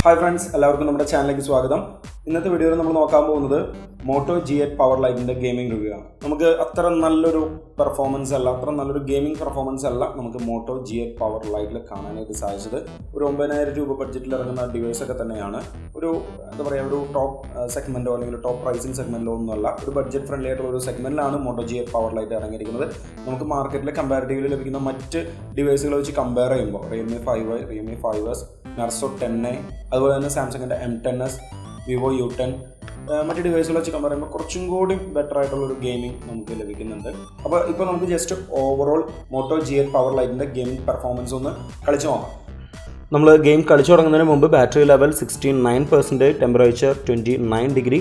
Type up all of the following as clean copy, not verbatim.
Hi friends, എല്ലാവർക്കും നമ്മുടെ ചാനലിലേക്ക് സ്വാഗതം. ഇന്നത്തെ വീഡിയോയിൽ നമ്മൾ നോക്കാൻ പോകുന്നത് Moto G8 Power Lite gaming review ആണ്. നമുക്ക് അത്ര നല്ലൊരു പെർഫോമൻസ് അല്ല, അത്ര നല്ലൊരു ഗെയിമിംഗ് പെർഫോമൻസ് അല്ല നമുക്ക് Moto G8 Power Lite കാണാനായിട്ട് സാധിച്ചത്. ഒരു 9000 രൂപ ബഡ്ജറ്റിൽ ഇറങ്ങുന്ന ഡിവൈസ് ഒക്കെ തന്നെയാണ്. ഒരു എന്താ പറയുക, ഒരു ടോപ്പ് സെഗ്മെന്റോ അല്ലെങ്കിൽ ടോപ്പ് പ്രൈസിംഗ് സെഗ്മെന്റിലോ ഒന്നുമല്ല, ഒരു ബഡ്ജറ്റ് ഫ്രണ്ട്ലി ആയിട്ടുള്ള ഒരു സെഗ്മെന്റിലാണ് Moto G8 Power Lite ഇറങ്ങിയിരിക്കുന്നത്. നമുക്ക് മാർക്കറ്റിൽ കമ്പാരിറ്റീവ്ലി ലഭിക്കുന്ന മറ്റ് ഡിവൈസുകളെ വെച്ച് കമ്പയർ ചെയ്യുമ്പോൾ Realme 5i, Realme 5s, Narzo 10a, അതുപോലെ തന്നെ സാംസങ്ങിൻ്റെ M10s, Vivo U10 മറ്റ് ഡിവൈസുകൾ വെച്ച് കമ്പയർ ചെയ്യുമ്പോൾ കുറച്ചും കൂടി ബെറ്റർ ആയിട്ടുള്ളൊരു ഗെയിമിംഗ് നമുക്ക് ലഭിക്കുന്നുണ്ട്. അപ്പോൾ ഇപ്പോൾ നമുക്ക് just overall Moto G8 Power Lite gaming performance ഒന്ന് കളിച്ചു നോക്കാം. നമ്മൾ ഗെയിം കളിച്ചു തുടങ്ങുന്നതിന് മുമ്പ് ബാറ്ററി ലെവൽ 69%, ടെമ്പറേച്ചർ 29 ഡിഗ്രി.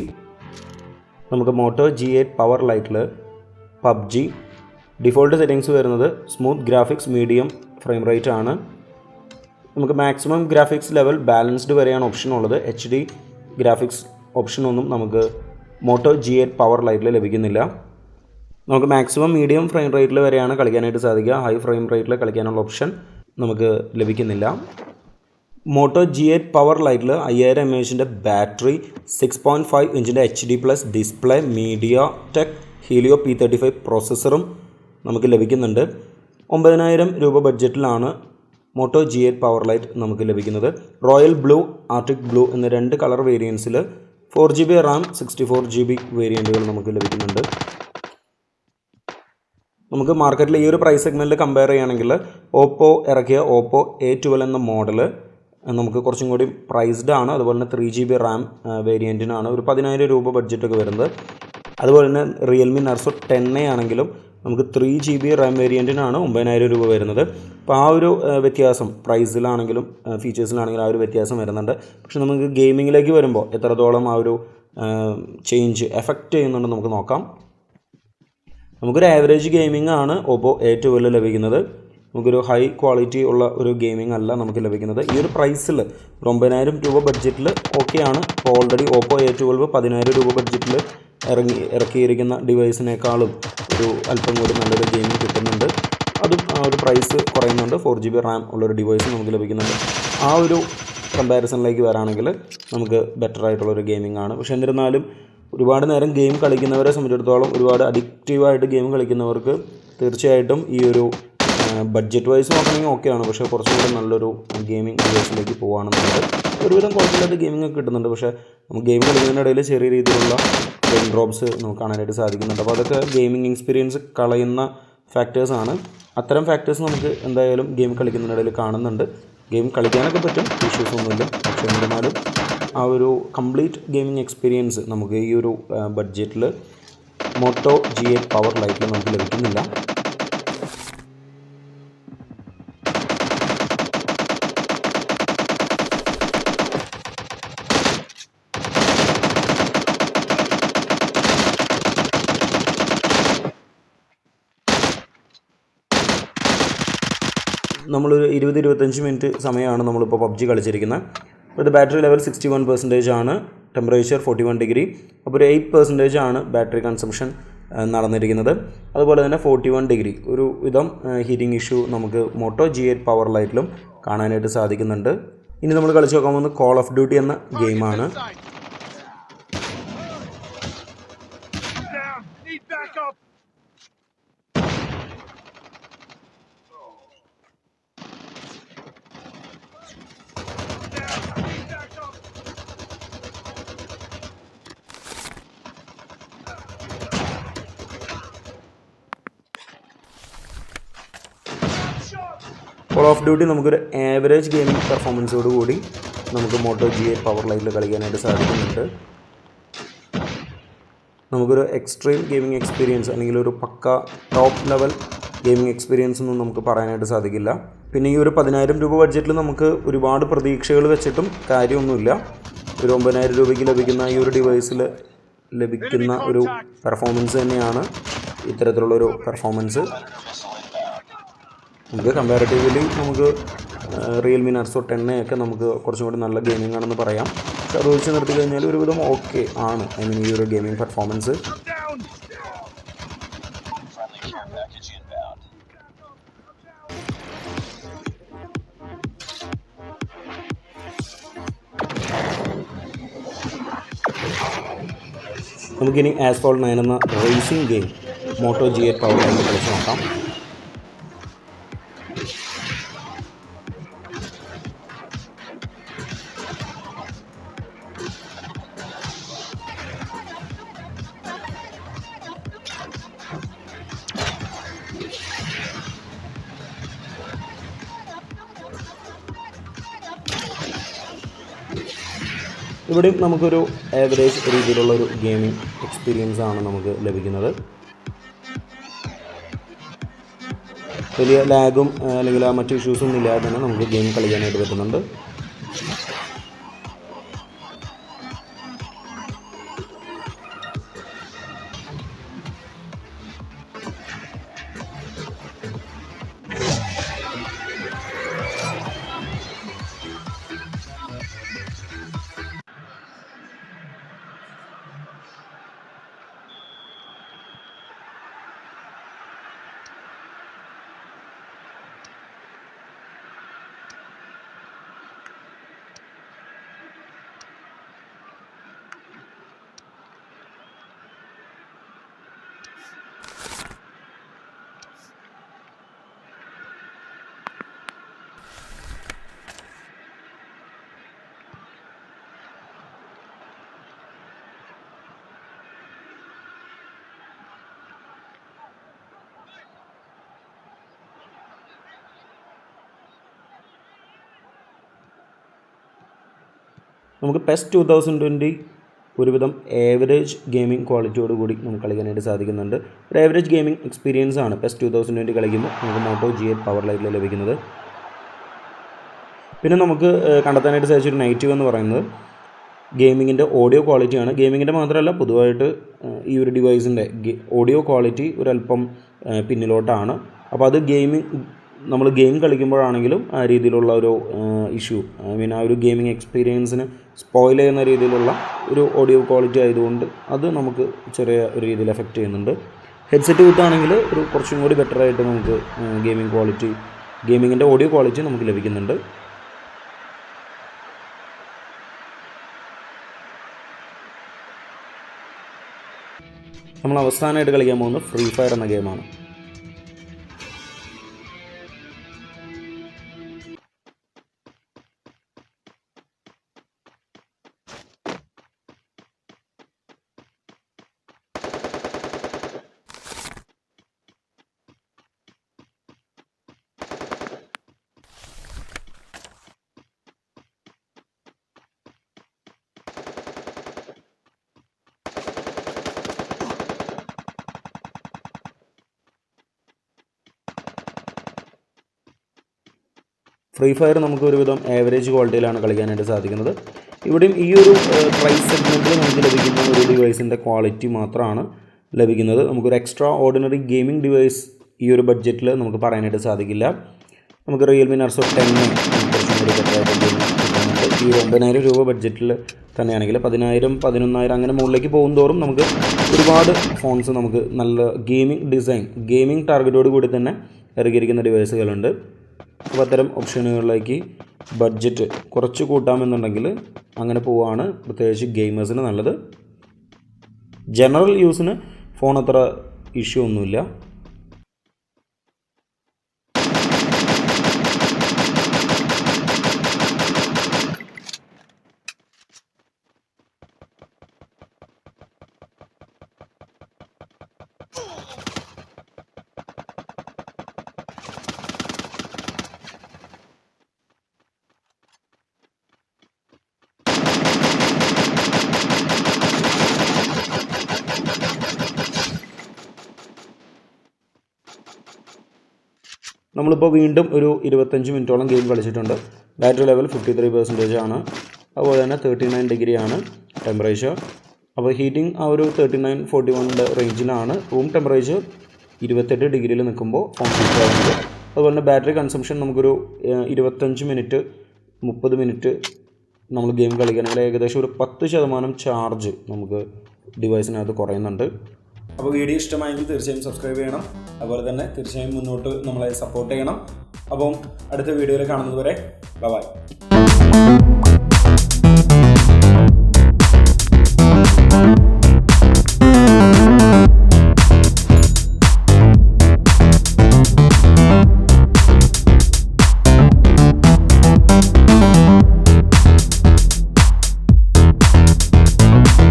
നമുക്ക് Moto G8 Power Lite Pubg default settings വരുന്നത് smooth graphics, medium frame rate ആണ്. നമുക്ക് മാക്സിമം ഗ്രാഫിക്സ് ലെവൽ ബാലൻസ്ഡ് വരെയാണ് ഓപ്ഷൻ ഉള്ളത്. HD ഗ്രാഫിക്സ് ഓപ്ഷനൊന്നും നമുക്ക് Moto G8 Power Lite ലഭിക്കുന്നില്ല. നമുക്ക് മാക്സിമം മീഡിയം ഫ്രെയിം റേറ്റിൽ വരെയാണ് കളിക്കാനായിട്ട് സാധിക്കുക. ഹൈ ഫ്രെയിം റേറ്റിൽ കളിക്കാനുള്ള ഓപ്ഷൻ നമുക്ക് ലഭിക്കുന്നില്ല. Moto G8 Power Lite 5000 mAh battery, 6.5 ഇഞ്ചിൻ്റെ HD+ display, media tech Helio P35 പ്രോസസ്സറും നമുക്ക് ലഭിക്കുന്നുണ്ട്. 9000 രൂപ ബഡ്ജറ്റിലാണ് Moto G8 Power Lite നമുക്ക് ലഭിക്കുന്നത്. റോയൽ ബ്ലൂ, ആർട്ടിക് ബ്ലൂ എന്ന 2 കളർ വേരിയൻസിൽ 4GB റാം, 64GB വേരിയൻറ്റുകൾ നമുക്ക് ലഭിക്കുന്നുണ്ട്. നമുക്ക് മാർക്കറ്റിൽ ഈ ഒരു പ്രൈസ് സെഗ്മെൻറ്റിൽ കമ്പയർ ചെയ്യുകയാണെങ്കിൽ ഓപ്പോ ഇറക്കിയ ഓപ്പോ A12 എന്ന മോഡൽ നമുക്ക് കുറച്ചും കൂടി പ്രൈസ്ഡ് ആണ്. അതുപോലെ തന്നെ 3GB റാം വേരിയൻറ്റിനാണ് ഒരു 10000 രൂപ ബഡ്ജറ്റൊക്കെ വരുന്നത്. അതുപോലെ തന്നെ Realme Narzo 10a ആണെങ്കിലും നമുക്ക് 3GB റാം വേരിയൻറ്റിനാണ് 9000 രൂപ വരുന്നത്. അപ്പോൾ ആ ഒരു വ്യത്യാസം പ്രൈസിലാണെങ്കിലും ഫീച്ചേഴ്സിലാണെങ്കിലും ആ ഒരു വ്യത്യാസം വരുന്നുണ്ട്. പക്ഷെ നമുക്ക് ഗെയിമിങ്ങിലേക്ക് വരുമ്പോൾ എത്രത്തോളം ആ ഒരു ചേഞ്ച് എഫക്റ്റ് ചെയ്യുന്നുണ്ടെന്ന് നമുക്ക് നോക്കാം. നമുക്കൊരു ആവറേജ് ഗെയിമിംഗ് ആണ് ഓപ്പോ A12 ലഭിക്കുന്നത്. നമുക്കൊരു ഹൈ ക്വാളിറ്റി ഉള്ള ഒരു ഗെയിമിംഗ് അല്ല നമുക്ക് ലഭിക്കുന്നത്. ഈ ഒരു പ്രൈസിൽ 9000 രൂപ ബഡ്ജറ്റിൽ ഓക്കെയാണ്. ഇപ്പോൾ ഓൾറെഡി ഓപ്പോ A12 10000 രൂപ ബഡ്ജറ്റിൽ ഇറക്കിയിരിക്കുന്ന ഡിവൈസിനേക്കാളും ഒരു അല്പം കൂടി നല്ലൊരു ഗെയിമിംഗ് കിട്ടുന്നുണ്ട്. അതും ആ ഒരു പ്രൈസ് കുറയുന്നുണ്ട്. 4GB റാം ഉള്ളൊരു ഡിവൈസ് നമുക്ക് ലഭിക്കുന്നുണ്ട്. ആ ഒരു കമ്പാരിസണിലേക്ക് വരാണെങ്കിൽ നമുക്ക് ബെറ്റർ ആയിട്ടുള്ളൊരു ഗെയിമിംഗ് ആണ്. പക്ഷേ എന്നിരുന്നാലും ഒരുപാട് നേരം ഗെയിം കളിക്കുന്നവരെ സംബന്ധിച്ചിടത്തോളം, ഒരുപാട് അഡിക്റ്റീവായിട്ട് ഗെയിം കളിക്കുന്നവർക്ക് തീർച്ചയായിട്ടും ഈ ഒരു ബഡ്ജറ്റ് വൈസ് നോക്കണമെങ്കിൽ ഓക്കെയാണ്. പക്ഷേ കുറച്ചും കൂടി നല്ലൊരു ഗെയിമിംഗ് ഡിവൈസിലേക്ക് പോകുകയാണെന്നുണ്ട് ഒരുവിധം കുഴപ്പമില്ലാത്ത ഗെയിമിംഗ് ഒക്കെ കിട്ടുന്നുണ്ട്. പക്ഷേ നമുക്ക് ഗെയിം കളിക്കുന്നതിനിടയിൽ ചെറിയ രീതിയിലുള്ള ഗെയിം ഡ്രോപ്സ് നമുക്ക് കാണാനായിട്ട് സാധിക്കുന്നുണ്ട്. അപ്പോൾ അതൊക്കെ ഗെയിമിംഗ് എക്സ്പീരിയൻസ് കളയുന്ന ഫാക്ടേഴ്സാണ്. അത്തരം ഫാക്ടേഴ്സ് നമുക്ക് എന്തായാലും ഗെയിം കളിക്കുന്നതിനിടയിൽ കാണുന്നുണ്ട്. ഗെയിം കളിക്കാനൊക്കെ പറ്റും, ഇഷ്യൂസ് ഒന്നുമില്ല. പക്ഷേ എന്നിരുന്നാലും ആ ഒരു കംപ്ലീറ്റ് ഗെയിമിംഗ് എക്സ്പീരിയൻസ് നമുക്ക് ഈ ഒരു ബഡ്ജറ്റിൽ Moto G8 Power Lite നമുക്ക് ലഭിക്കുന്നില്ല. നമ്മളൊരു 20-25 മിനിറ്റ് സമയമാണ് നമ്മളിപ്പോൾ PUBG കളിച്ചിരിക്കുന്നത്. അപ്പോൾ ഇത് ബാറ്ററി ലെവൽ 61% ആണ്, ടെമ്പറേച്ചർ 41 ഡിഗ്രി. അപ്പോൾ ഒരു 8% ആണ് ബാറ്ററി കൺസംഷൻ നടന്നിരിക്കുന്നത്. അതുപോലെ തന്നെ 41 ഡിഗ്രി ഒരു വിധം ഹീറ്റിംഗ് ഇഷ്യൂ നമുക്ക് Moto G8 Power Lite കാണാനായിട്ട് സാധിക്കുന്നുണ്ട്. ഇനി നമ്മൾ കളിച്ച് നോക്കാൻ പോകുന്നത് കോൾ ഓഫ് ഡ്യൂട്ടി എന്ന ഗെയിമാണ്. കോൾ ഓഫ് ഡ്യൂട്ടി നമുക്കൊരു ആവറേജ് ഗെയിമിംഗ് പെർഫോമൻസോട് കൂടി നമുക്ക് Moto G8 Power Lite കളിക്കാനായിട്ട് സാധിക്കുന്നുണ്ട്. നമുക്കൊരു എക്സ്ട്രീം ഗെയിമിംഗ് എക്സ്പീരിയൻസ് അല്ലെങ്കിൽ ഒരു പക്ക ടോപ്പ് ലെവൽ ഗെയിമിംഗ് എക്സ്പീരിയൻസ് ഒന്നും നമുക്ക് പറയാനായിട്ട് സാധിക്കില്ല. പിന്നെ ഈ ഒരു 10000 രൂപ ബഡ്ജറ്റിൽ നമുക്ക് ഒരുപാട് പ്രതീക്ഷകൾ വെച്ചിട്ടും കാര്യമൊന്നുമില്ല. ഒരു 9000 രൂപയ്ക്ക് ലഭിക്കുന്ന ഈ ഒരു ഡിവൈസിൽ ലഭിക്കുന്ന ഒരു പെർഫോമൻസ് തന്നെയാണ് ഇത്തരത്തിലുള്ളൊരു പെർഫോമൻസ്. നമുക്ക് കമ്പാരിറ്റീവ്ലി നമുക്ക് Realme Narzo 10a ഒക്കെ നമുക്ക് കുറച്ചും കൂടി നല്ല ഗെയിമിംഗ് ആണെന്ന് പറയാം. പക്ഷെ അത് വെച്ച് നിർത്തി കഴിഞ്ഞാൽ ഒരുവിധം ഓക്കെ ആണ്. ഈ ഒരു ഗെയിമിംഗ് പെർഫോമൻസ്. നമുക്കിനി Asphalt 9 എന്ന racing game Moto G8 Power Lite കളിച്ച് നോക്കാം. ഇവിടെ നമുക്കൊരു ആവറേജ് രീതിയിലുള്ളൊരു ഗെയിമിംഗ് എക്സ്പീരിയൻസ് ആണ് നമുക്ക് ലഭിക്കുന്നത്. വലിയ ലാഗും അല്ലെങ്കിൽ മറ്റു ഇഷ്യൂസൊന്നും ഇല്ലാതെ തന്നെ നമുക്ക് ഗെയിം കളിക്കാനായിട്ട് പറ്റുന്നുണ്ട്. നമുക്ക് Pess 2020 ഒരുവിധം ഏവറേജ് ഗെയിമിംഗ് ക്വാളിറ്റിയോട് കൂടി നമുക്ക് കളിക്കാനായിട്ട് സാധിക്കുന്നുണ്ട്. ഒരു ഏവറേജ് ഗെയിമിംഗ് എക്സ്പീരിയൻസ് ആണ് Pess 2020 കളിക്കുമ്പോൾ നമുക്ക് Moto G8 Power Lite ലഭിക്കുന്നത്. പിന്നെ നമുക്ക് കണ്ടെത്താനായിട്ട് സാധിച്ചൊരു നെഗറ്റീവ് എന്ന് പറയുന്നത് ഗെയിമിങ്ങിൻ്റെ ഓഡിയോ ക്വാളിറ്റിയാണ്. ഗെയിമിങ്ങിൻ്റെ മാത്രമല്ല, പൊതുവായിട്ട് ഈ ഒരു ഡിവൈസിൻ്റെ ഓഡിയോ ക്വാളിറ്റി ഒരല്പം പിന്നിലോട്ടാണ്. അപ്പോൾ അത് നമ്മൾ ഗെയിം കളിക്കുമ്പോഴാണെങ്കിലും ആ രീതിയിലുള്ള ഒരു ഇഷ്യൂ, ആ ഒരു ഗെയിമിംഗ് എക്സ്പീരിയൻസിന് സ്പോയിൽ ചെയ്യുന്ന രീതിയിലുള്ള ഒരു ഓഡിയോ ക്വാളിറ്റി ആയതുകൊണ്ട് അത് നമുക്ക് ചെറിയ ഒരു രീതിയിൽ എഫക്റ്റ് ചെയ്യുന്നുണ്ട്. ഹെഡ്സെറ്റ് കുത്താണെങ്കിൽ ഒരു കുറച്ചും കൂടി ബെറ്ററായിട്ട് നമുക്ക് ഗെയിമിങ്ങിൻ്റെ ഓഡിയോ ക്വാളിറ്റി നമുക്ക് ലഭിക്കുന്നുണ്ട്. നമ്മൾ അവസാനമായിട്ട് കളിക്കാൻ പോകുന്നത് ഫ്രീ ഫയർ എന്ന ഗെയിമാണ്. ഫ്രീ ഫയർ നമുക്ക് ഒരുവിധം ആവറേജ് ക്വാളിറ്റിയിലാണ് കളിക്കാനായിട്ട് സാധിക്കുന്നത്. ഇവിടെയും ഈ ഒരു പ്രൈസ് സെഗ്മെൻറ്റിൽ നമുക്ക് ലഭിക്കുന്ന ഒരു ഡിവൈസിൻ്റെ ക്വാളിറ്റി മാത്രമാണ് ലഭിക്കുന്നത്. നമുക്കൊരു എക്സ്ട്രാ ഓർഡിനറി ഗെയിമിംഗ് ഡിവൈസ് ഈ ഒരു ബഡ്ജറ്റിൽ നമുക്ക് പറയാനായിട്ട് സാധിക്കില്ല. നമുക്ക് റിയൽമി നർസോ 10 കുറച്ചും കൂടി ബെറ്ററായിട്ട് കിട്ടുന്നുണ്ട്. ഈ 9,000 രൂപ ബഡ്ജറ്റിൽ തന്നെയാണെങ്കിൽ 10,000, 11,000 അങ്ങനെ മുകളിലേക്ക് പോകും തോറും നമുക്ക് ഒരുപാട് ഫോൺസ് നമുക്ക് നല്ല ഗെയിമിംഗ് ടാർഗറ്റോട് കൂടി തന്നെ ഇറക്കിയിരിക്കുന്ന ഡിവൈസുകളുണ്ട്. അപ്പോൾ അത്തരം ഓപ്ഷനുകളിലേക്ക് ബഡ്ജറ്റ് കുറച്ച് കൂട്ടാമെന്നുണ്ടെങ്കിൽ അങ്ങനെ പോവുകയാണ് പ്രത്യേകിച്ച് ഗെയിമേഴ്സിന് നല്ലത്. ജനറൽ യൂസിന് ഫോൺ അത്ര ഇഷ്യൂ ഒന്നുമില്ല. നമ്മളിപ്പോൾ വീണ്ടും ഒരു 25 മിനിറ്റോളം ഗെയിം കളിച്ചിട്ടുണ്ട്. ബാറ്ററി ലെവൽ 53% ആണ്. അതുപോലെ തന്നെ 39 ഡിഗ്രിയാണ് ടെമ്പറേച്ചർ. അപ്പോൾ ഹീറ്റിംഗ് ആ ഒരു 39-41 റേഞ്ചിലാണ്. റൂം ടെമ്പറേച്ചർ 28 ഡിഗ്രിയിൽ നിൽക്കുമ്പോൾ ഫോൺ ഹീറ്റ് ആവുന്നത്. അതുപോലെ തന്നെ ബാറ്ററി കൺസംഷൻ നമുക്കൊരു 25 മിനിറ്റ് 30 മിനിറ്റ് നമ്മൾ ഗെയിം കളിക്കുകയാണെങ്കിൽ ഏകദേശം ഒരു 10% ചാർജ് നമുക്ക് ഡിവൈസിനകത്ത് കുറയുന്നുണ്ട്. അപ്പോൾ വീഡിയോ ഇഷ്ടമായെങ്കിൽ തീർച്ചയായും സബ്സ്ക്രൈബ് ചെയ്യണം. അതുപോലെ തന്നെ തീർച്ചയായും മുന്നോട്ട് നമ്മളെ സപ്പോർട്ട് ചെയ്യണം. അപ്പം അടുത്ത വീഡിയോയിൽ കാണുന്നത് വരെ ബൈ.